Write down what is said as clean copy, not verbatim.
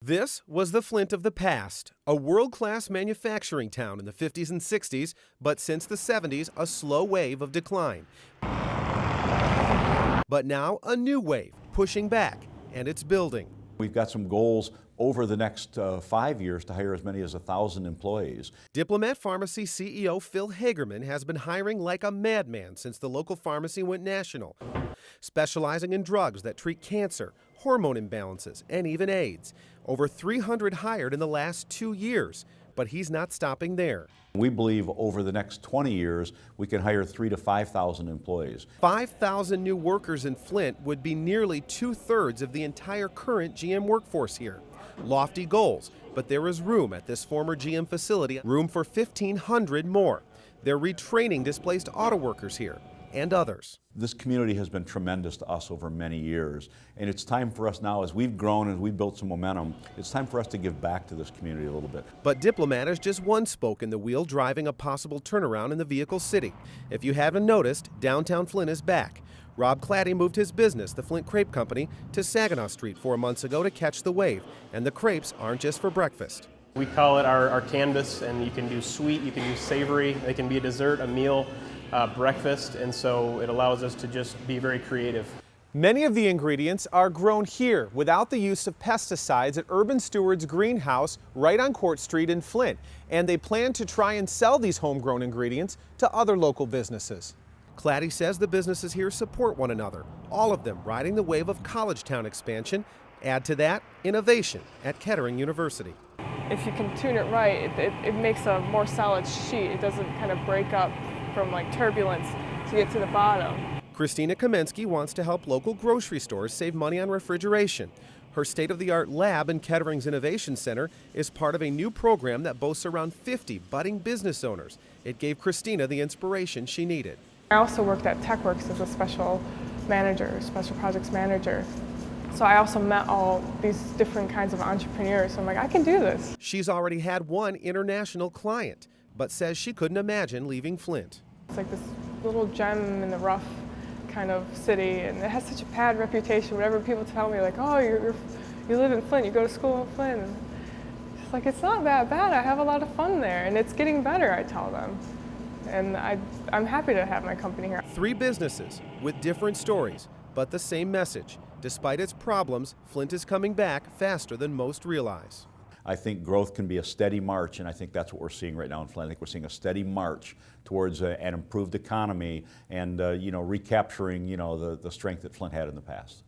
This was the Flint of the past, a world-class manufacturing town in the 50s and 60s, but since the 70s, a slow wave of decline. But now a new wave, pushing back, and it's building. We've got some goals over the next 5 years to hire as many as 1,000 employees. Diplomat Pharmacy CEO Phil Hagerman has been hiring like a madman since the local pharmacy went national, specializing in drugs that treat cancer, hormone imbalances, and even AIDS. Over 300 hired in the last 2 years, but he's not stopping there. We believe over the next 20 years, we can hire 3,000 to 5,000 employees. 5,000 new workers in Flint would be nearly 2/3 of the entire current GM workforce here. Lofty goals, but there is room at this former GM facility, room for 1,500 more. They're retraining displaced auto workers here and others. This community has been tremendous to us over many years, and it's time for us now, as we've grown and we've built some momentum, it's time for us to give back to this community a little bit. But Diplomat is just one spoke in the wheel driving a possible turnaround in the vehicle city. If you haven't noticed, downtown Flint is back. Rob Claddy moved his business, the Flint Crepe Company, to Saginaw Street 4 months ago to catch the wave, and the crepes aren't just for breakfast. We call it our canvas, and you can do sweet, you can do savory, it can be a dessert, a meal, breakfast, and so it allows us to just be very creative. Many of the ingredients are grown here without the use of pesticides at Urban Steward's greenhouse right on Court Street in Flint, and they plan to try and sell these homegrown ingredients to other local businesses. Claddy says the businesses here support one another, all of them riding the wave of college town expansion. Add to that, innovation at Kettering University. If you can tune it right, it makes a more solid sheet. It doesn't kind of break up from like turbulence to get to the bottom. Christina Kamensky wants to help local grocery stores save money on refrigeration. Her state-of-the-art lab in Kettering's Innovation Center is part of a new program that boasts around 50 budding business owners. It gave Christina the inspiration she needed. I also worked at TechWorks as a special manager, special projects manager. So I also met all these different kinds of entrepreneurs. So I'm like, I can do this. She's already had one international client, but says she couldn't imagine leaving Flint. It's like this little gem in the rough kind of city, and it has such a bad reputation. Whenever people tell me like, oh, you live in Flint, you go to school in Flint. And it's like, it's not that bad. I have a lot of fun there, and it's getting better, I tell them. And I'm happy to have my company here. 3 businesses with different stories, but the same message. Despite its problems, Flint is coming back faster than most realize. I think growth can be a steady march, and I think that's what we're seeing right now in Flint. I think we're seeing a steady march towards an improved economy and recapturing the strength that Flint had in the past.